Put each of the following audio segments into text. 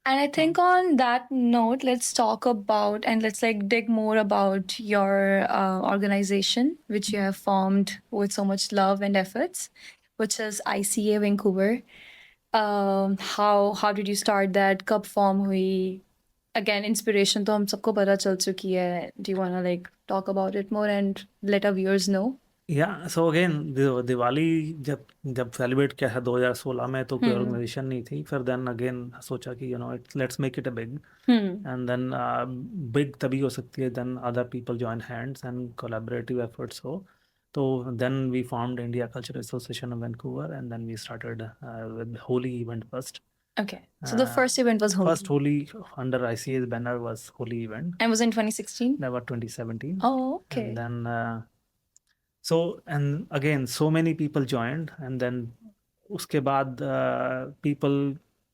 And I think on that note, let's talk about and let's like dig more about your organization, which you have formed with so much love and efforts, which is ICA Vancouver. How did you start that? कब form हुई? Again, inspiration तो हम सबको पता चल चुकी है. Do you wanna like talk about it more and let our viewers know? या सो अगेन दिवाली जब जब सेलिब्रेट किया था 2016 में तो कोई ऑर्गेनाइजेशन नहीं थी. फिर देन अगेन सोचा कि it's let's make it a big. And then big तभी हो सकती है then other people join hands and collaborative efforts हो. तो then we formed India culture association of Vancouver and then we started with Holi event first. Okay. So the first event was Holi. First Holi under ICA's banner was Holi event. And was in 2016? Never 2017. Oh, okay. And then so and again so many people joined and then uske baad people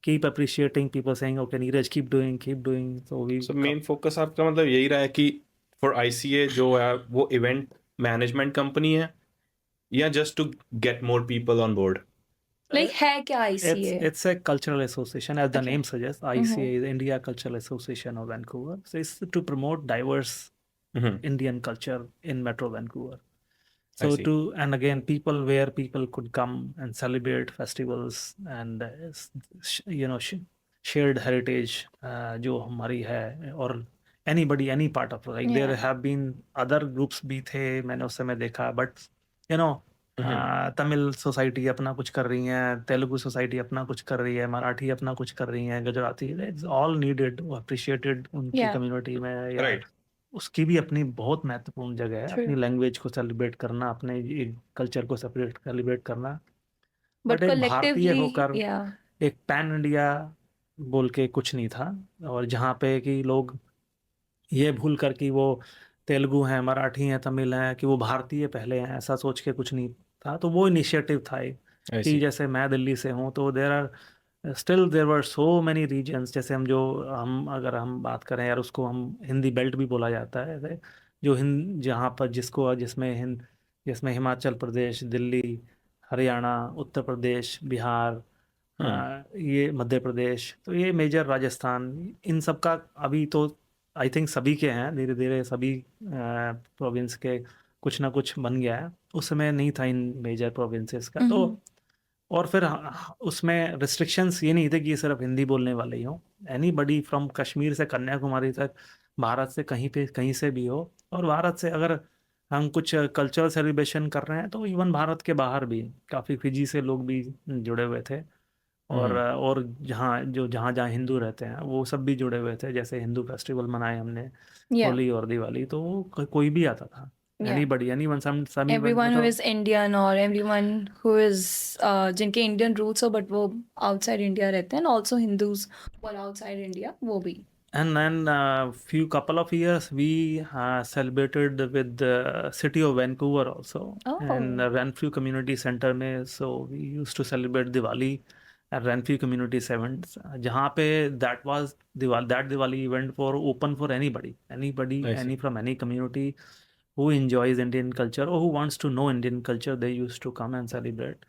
keep appreciating, people saying okay Neeraj keep doing. So main focus आपका मतलब यही रहा है कि for ICA जो है वो event management company है या just to get more people on board? Like है क्या ICA? It's a cultural association, as the name suggests. ICA is India Cultural Association of Vancouver. So it's to promote diverse Indian culture in Metro Vancouver. So and again people where people could come and celebrate festivals and shared heritage जो हमारी है. और anybody any part of like there have been other groups भी थे मैंने उस समय देखा, but तमिल सोसाइटी अपना कुछ कर रही है, तेलुगु सोसाइटी अपना कुछ कर रही है, मराठी अपना कुछ कर रही है, Gujarati, it's all needed appreciated उनकी कम्युनिटी में. राइट. उसकी भी अपनी बहुत महत्वपूर्ण जगह है. अपनी लैंग्वेज को सेलिब्रेट करना, अपने कल्चर को सेलिब्रेट करना. बट एक भारतीय होकर एक पैन इंडिया बोल के कुछ नहीं था. और जहाँ पे कि लोग ये भूल कर कि वो तेलुगु हैं, मराठी हैं, तमिल हैं, कि वो भारतीय पहले हैं, ऐसा सोच के कुछ नहीं था. तो वो इनिशिएटिव था कि जैसे मैं दिल्ली से हूँ तो there were so many reasons. जैसे अगर हम बात करें यार, उसको हम हिंदी बेल्ट भी बोला जाता है, जो जहाँ पर जिसमें हिमाचल प्रदेश, दिल्ली, हरियाणा, उत्तर प्रदेश, बिहार, ये मध्य प्रदेश, तो ये मेजर राजस्थान, इन सब का अभी तो आई थिंक सभी के हैं. धीरे धीरे सभी प्रोविंस के कुछ ना कुछ बन गया है. उस समय नहीं था इन मेजर प्रोविंसेस का. तो और फिर उसमें रिस्ट्रिक्शंस ये नहीं थे कि ये सिर्फ हिंदी बोलने वाले ही हो. एनीबडी फ्रॉम कश्मीर से कन्याकुमारी तक, भारत से कहीं से भी हो. और भारत से अगर हम कुछ कल्चरल सेलिब्रेशन कर रहे हैं तो इवन भारत के बाहर भी काफ़ी फिजी से लोग भी जुड़े हुए थे. और जहाँ हिंदू रहते हैं वो सब भी जुड़े हुए थे. जैसे हिंदू फेस्टिवल मनाए हमने, होली और दिवाली, तो वो कोई भी आता था. Anybody, anyone, everyone who is Indian or everyone who is जिनके Indian roots हो but वो outside India रहते हैं, and also Hindus who are outside India वो भी. And then few couple of years we celebrated with the city of Vancouver also. And Renfrew Community Center में, so we used to celebrate Diwali at Renfrew Community events, जहाँ पे that Diwali event for open for anybody from any community who enjoys Indian culture or who wants to know Indian culture. They used to come and celebrate.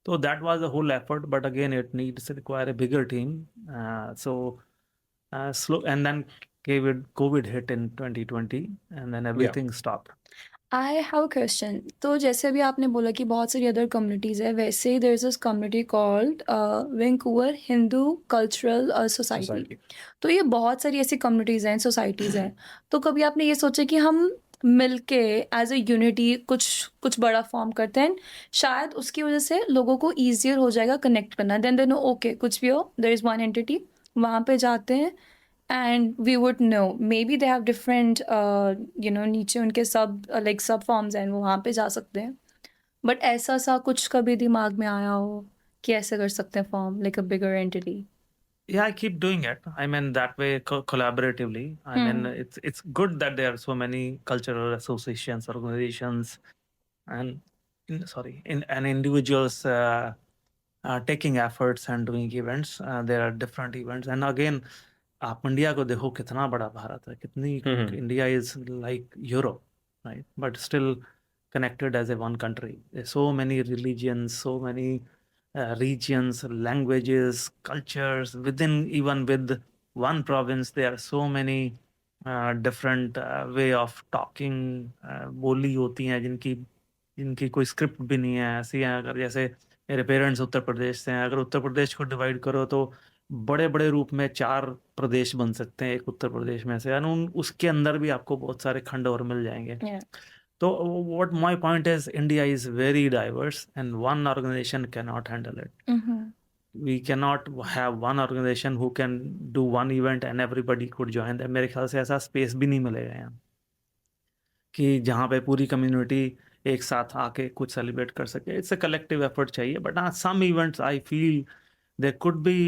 So that was a whole effort, but again it needs to require a bigger team. Slow, and then COVID hit in 2020 and then everything stopped. I have a question. तो जैसे अभी आपने बोला कि बहुत सारी other communities है, वैसे ही there is this community called Vancouver Hindu Cultural Society. तो ये बहुत सारी ऐसी कम्युनिटीज़ हैं, सोसाइटीज़ हैं. तो कभी आपने ये सोचा कि हम मिलके एज ए यूनिटी कुछ बड़ा फॉर्म करते हैं, शायद उसकी वजह से लोगों को ईजियर हो जाएगा कनेक्ट करना. देन दे नो ओके कुछ भी हो, देयर इज़ वन एंटिटी, वहाँ पे जाते हैं and we would know maybe they have different नीचे उनके सब फॉर्म्स हैं, वो वहाँ पे जा सकते हैं. बट ऐसा सा कुछ कभी दिमाग में आया हो कि ऐसे कर सकते हैं form like a bigger entity? Yeah, I keep doing it. I mean, that way collaboratively. I mean, it's good that there are so many cultural associations, organizations, and individuals taking efforts and doing events. There are different events, and again, आप India को देखो कितना बड़ा भारत है, कितनी India is like Europe, right, but still connected as a one country. There's so many religions, so many regions, languages, cultures even with one province, there are so many different way of talking, बोली होती हैं जिनकी कोई script भी नहीं है, ऐसी हैं। अगर जैसे मेरे पेरेंट्स उत्तर प्रदेश से हैं, अगर उत्तर प्रदेश को डिवाइड करो तो बड़े बड़े रूप में 4 प्रदेश बन सकते हैं एक उत्तर प्रदेश में से, और उसके अंदर भी आपको बहुत सारे खंड और मिल जाएंगे। तो what my point is, India is very diverse and one organization cannot handle it. We cannot have one organization who can do one event and everybody could join them. मेरे ख्याल से ऐसा स्पेस भी नहीं मिलेगा यहाँ कि जहाँ पे पूरी कम्युनिटी एक साथ आके कुछ सेलिब्रेट कर सके। इट्स अ कलेक्टिव एफर्ट चाहिए, but some events I feel there could be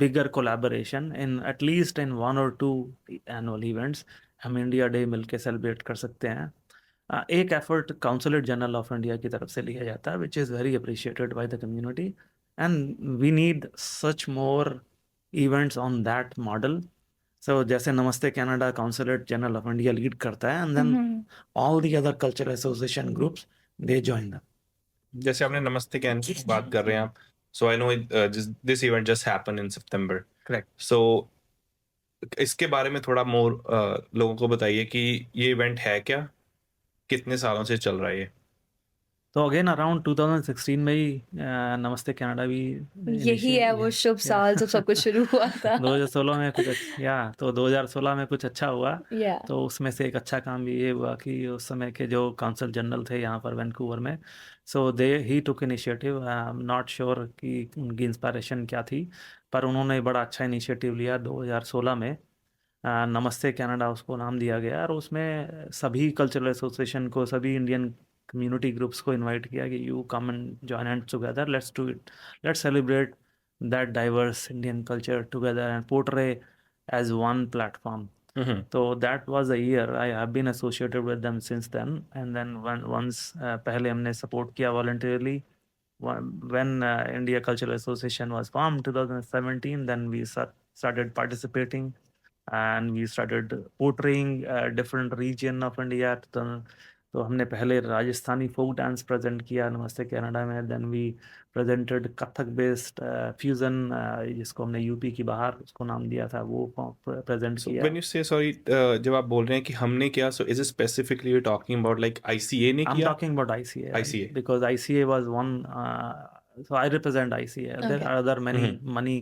bigger collaboration in at least in 1 or 2 annual events। हम इंडिया डे मिलके सेलिब्रेट कर सकते हैं। एक effort consulate general of India की तरफ से लिया जाता है, which is very appreciated by the community, and we need such more events on that model. So जैसे Namaste Canada consulate general of India lead करता है, and then all the other cultural association groups they join them. जैसे आपने नमस्ते can की बात कर रहे हैं आप, so I know this event just happened in सितंबर, करेक्ट। सो इसके बारे में थोड़ा मोर लोगों को बताइए कि ये इवेंट है क्या, कितने सालों से चल रहा है ये? तो अगेन अराउंड 2016 में ही नमस्ते कनाडा भी यही है वो शुभ साल जब सब कुछ शुरू हुआ था। 2016 में कुछ तो 2016 में कुछ अच्छा हुआ। तो उसमें से एक अच्छा काम भी ये हुआ कि उस समय के जो काउंसल जनरल थे यहाँ पर वैंकूवर में, so he took initiative. I am not sure कि उनकी इंस्पायरेशन क्या थी, पर उन्होंने बड़ा अच्छा इनिशिएटिव लिया 2016 में। नमस्ते कनाडा उसको नाम दिया गया, और उसमें सभी कल्चरल एसोसिएशन को, सभी इंडियन कम्युनिटी ग्रुप्स को इनवाइट किया कि you come and join hands together, let's do it, let's celebrate that diverse Indian culture together and portray as one platform. तो that was a year I have been associated with them since then, and then once पहले हमने support किया voluntarily when India Cultural Association was formed 2017, then we started participating and we started portraying different region of India। तो हमने पहले Rajasthani folk dance present किया Namaste Canada में, then we presented Kathak based fusion, जिसको हमने यूपी की बाहर उसको नाम दिया था, वो प्रेजेंट किया। व्हेन यू से सॉरी, जब आप बोल रहे हैं कि हमने किया, so is it specifically you talking about like ICA ने किया? I am talking about ICA because ICA was one, so I represent ICA। There are other many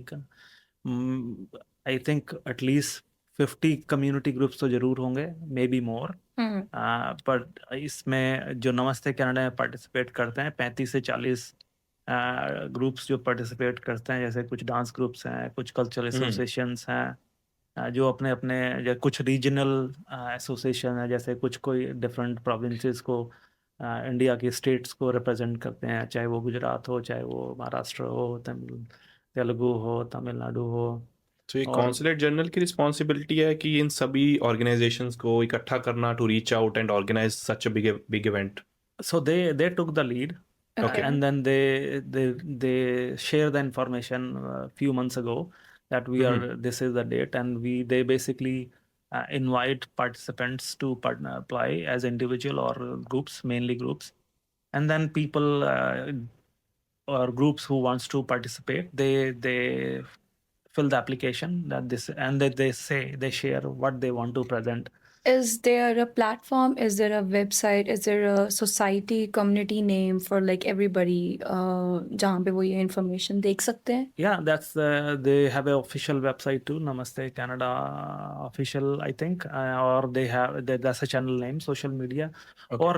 I think at least 50 community groups तो जरूर होंगे, may be more. पर इसमें जो नमस्ते Canada में पार्टिसिपेट करते हैं 35 से 40 ग्रुप्स जो पार्टिसिपेट करते हैं, जैसे कुछ डांस ग्रुप्स हैं, कुछ कल्चरल एसोसिएशंस हैं, जो अपने अपने कुछ रीजनल एसोसिएशन है, जैसे कुछ कोई डिफरेंट प्रोविंसेस को, इंडिया के स्टेट्स को रिप्रेजेंट करते हैं, चाहे वो गुजरात हो, चाहे वो महाराष्ट्र हो, तेलुगु हो, तमिलनाडु हो। तो ये कॉन्सुलेट जनरल की रिस्पॉन्सिबिलिटी है कि इन सभी ऑर्गेनाइजेशंस को इकट्ठा करना, to reach out and organise such a big event. So they took the lead, and then they share the information a few months ago that this is the date, and they basically invite participants to apply as individual or groups, mainly groups, and then people or groups who wants to participate, they fill the application and they share what they want to present. Is there a platform? Is there a website? Is there a society community name for like everybody जहाँ पे वो ये information देख सकते हैं? Yeah, that's they have an official website too, Namaste Canada official, I think, or they have that's a channel name, social media, or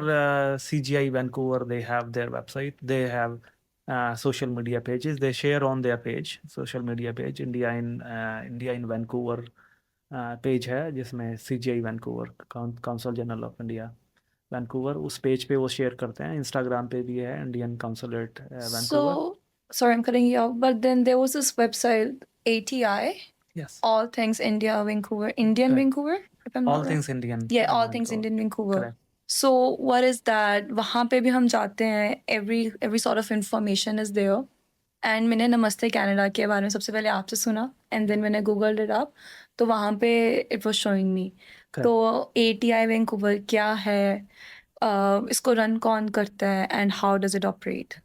CGI Vancouver, they have their website, they have social media pages, they share on their page, social media page, India in Vancouver page है, जिसमें CGI Vancouver, council general of India Vancouver, उस page पे वो share करते हैं। Instagram पे भी है Indian consulate Vancouver. Sorry, I'm cutting you off, but then there was this website ATI. Yes. All Things India Vancouver, Indian Vancouver, if I'm not All wrong. Things Indian. Yeah, All Things Indian Vancouver. Correct. So what is that? वहाँ पे भी हम जाते हैं, every sort of information is there. And मैंने नमस्ते Canada के बारे में सबसे पहले आपसे सुना, and then मैंने googled it up, तो वहाँ पे it was showing me। तो ATI Vancouver क्या है, इसको रन कौन करता है, and how does it operate?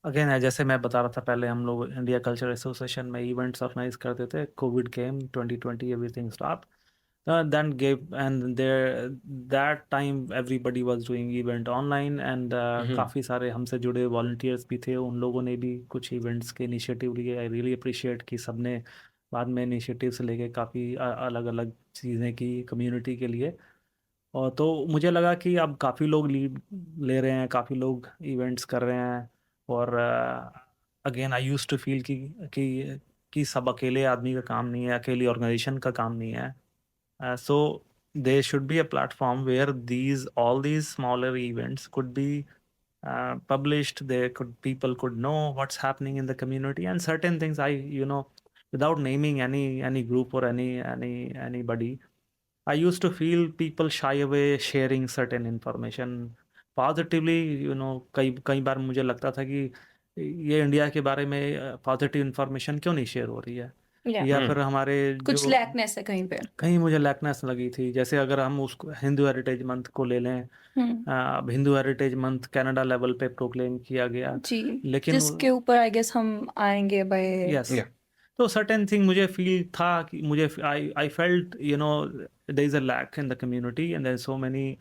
Again जैसे मैं बता रहा था पहले, हम लोग इंडिया कल्चर एसोसिएशन में इवेंट्स ऑर्गेनाइज करते थे. Covid came 2020, everything stop. Then gave and there that time everybody was doing event online and काफ़ी सारे हमसे जुड़े volunteers भी थे. उन लोगों ने भी कुछ events के initiative लिए. I really appreciate कि सबने बाद में initiatives लेके काफ़ी अलग अलग चीज़ें की community के लिए. और तो मुझे लगा कि अब काफ़ी लोग लीड ले रहे हैं, काफ़ी लोग इवेंट्स कर रहे हैं. और again I used to feel कि सब अकेले आदमी का काम नहीं है, अकेली ऑर्गेनाइजेशन का काम नहीं है. So there should be a platform where all these smaller events could be published. People could know what's happening in the community and certain things. Without naming any group or anybody, I used to feel people shy away sharing certain information positively. कई बार मुझे लगता था कि ये India के बारे में positive information क्यों नहीं शेयर हो रही है. या फिर हमारे कुछ जो लैकनेस है कहीं पे. कहीं मुझे लैकनेस लगी थी. जैसे अगर हम उसको हिंदू हेरिटेज मंथ को ले लें, अब Hindu heritage month Canada level पे प्रोक्लेम किया गया, जी, लेकिन जिसके ऊपर आई गेस हम आएंगे बाय. यस. तो सर्टेन थिंग मुझे फील था कि मुझे I felt there is a lack in the community and there so many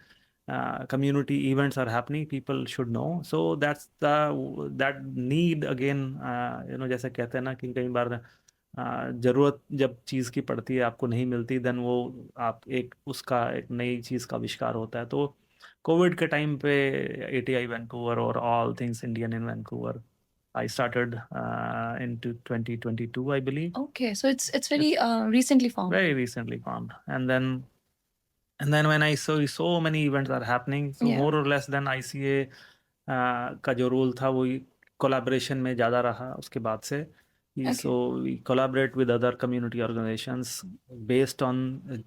community events are happening, people should know. So that need again, जैसे कहते हैं ना कि कई बार ज़रूरत जब चीज़ की पड़ती है आपको नहीं मिलती, देन वो आप उसका एक नई चीज़ का आविष्कार होता है. तो कोविड के टाइम पे ATI वैंकूवर और all things Indian in Vancouver, I started into 2022, I believe. Okay, so it's very recently formed. Very recently formed. And then when I saw so many events are happening, so more or less then ICA का जो role था वो collaboration में ज़्यादा रहा उसके बाद से. So we collaborate with other community organizations based on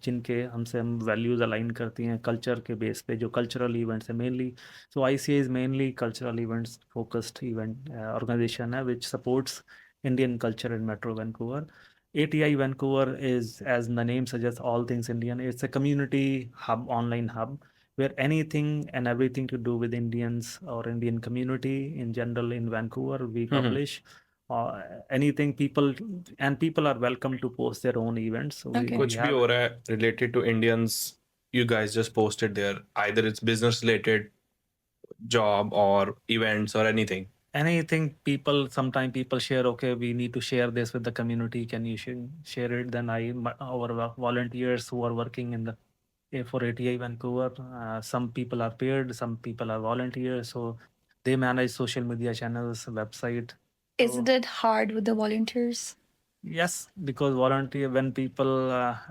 जिनके हमसे हम values align करती हैं कल्चर के बेस पे, जो cultural events है mainly. So ICA is mainly cultural events focused event organization है which supports Indian culture in Metro Vancouver. ATI Vancouver is, as the name suggests, all things Indian. It's a community hub, online hub, where anything and everything to do with Indians or Indian community in general in Vancouver, we publish. Anything people are welcome to post their own events. So कुछ भी हो रहा है related to Indians, you guys just post it there. Either it's business related, job or events or anything. Sometimes people share, okay, we need to share this with the community, can you share it? Then our volunteers who are working for ATI Vancouver, some people are paid, some people are volunteers, so they manage social media channels, website. Isn't it hard with the volunteers? Yes, because volunteer, when people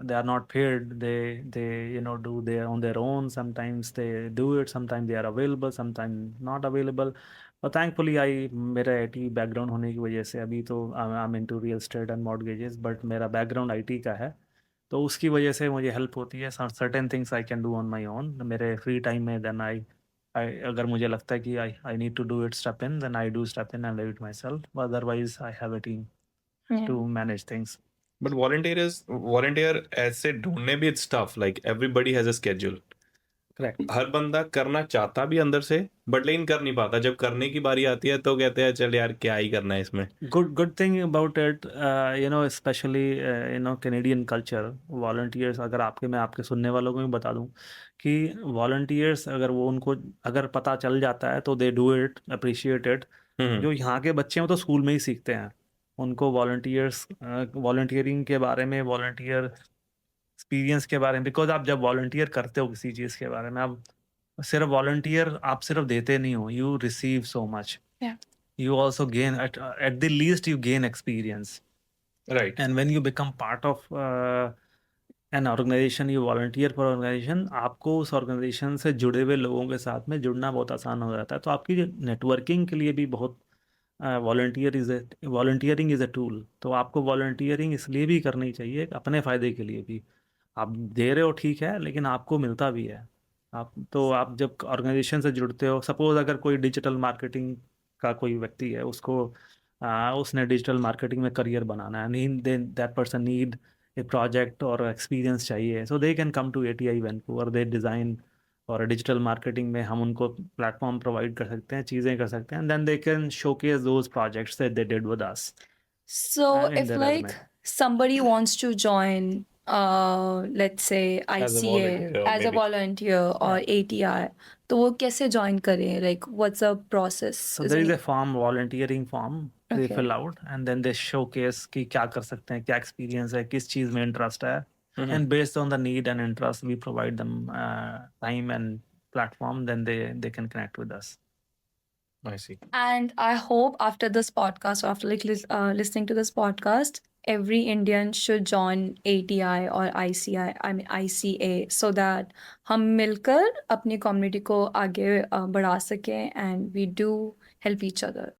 they are not paid, they do on their own. Sometimes they do it, sometimes they are available, sometimes not available. But thankfully मेरा IT background होने की वजह से अभी तो I'm into real estate and mortgages, but मेरा background IT का है, तो उसकी वजह से मुझे हेल्प होती है. Certain things I can do on my own मेरे फ्री टाइम में. then I अगर मुझे लगता है कि I need to do it, step in, then I do step in and do it myself. Otherwise I have a team to manage things. But volunteer ऐसे ढूंढने भी it's tough. Like everybody has a schedule. Correct. हर बंदा करना चाहता भी अंदर से, but लेकिन कर नहीं पाता. जब करने की बारी आती है तो कहते हैं चल यार क्या ही करना है इसमें. Good thing about it, especially Canadian culture, volunteers. अगर मैं आपके सुनने वालों को भी बता दूं कि volunteers अगर पता चल जाता है तो they do it, appreciate it. जो यहाँ के बच्चे हैं तो स्कूल में ही सीखते हैं. उनको वॉलंटियरिंग के बारे में, वॉलंटियर एक्सपीरियंस के बारे में, बिकॉज आप जब वॉलंटियर करते हो किसी चीज़ के बारे में, आप सिर्फ देते नहीं हो, you receive so much. You also gain at the least you gain experience, right? And when you become part of an organization, you volunteer for organization, आपको उस organization से जुड़े हुए लोगों के साथ में जुड़ना बहुत आसान हो जाता है. तो आपकी नेटवर्किंग के लिए भी बहुत वॉलंटियरिंग इज़ अ टूल. तो आपको वॉलंटियरिंग इसलिए भी करनी चाहिए अपने फ़ायदे के लिए भी. आप दे रहे हो ठीक है, लेकिन आपको मिलता भी है. आप जब ऑर्गेनाइजेशन से जुड़ते हो, सपोज अगर कोई डिजिटल मार्केटिंग का कोई व्यक्ति है, उसने डिजिटल मार्केटिंग में करियर बनाना है, that person need a project और एक्सपीरियंस चाहिए, so they can come to ATI Vancouver. They design और डिजिटल मार्केटिंग में हम उनको प्लेटफॉर्म प्रोवाइड कर सकते हैं, चीज़ें कर सकते हैं, then they can showcase those projects that they did with us So in if their like resume. somebody wants to join, let's say As a ICA volunteer, as a maybe. volunteer or ATR, तो वो कैसे join करें? Like what's the process? So Is there is any- a form, volunteering form, they Okay. fill out and then they showcase कि क्या कर सकते हैं, क्या experience है, किस चीज़ में interest है, Mhm. and based on the need and interest, we provide them time and platform, then they can connect with us. I see. And I hope after this podcast, after like listening to this podcast, every Indian should join ATI or ICI, I mean ICA, so that हम मिलकर अपनी community को आगे बढ़ा सकें and we do help each other.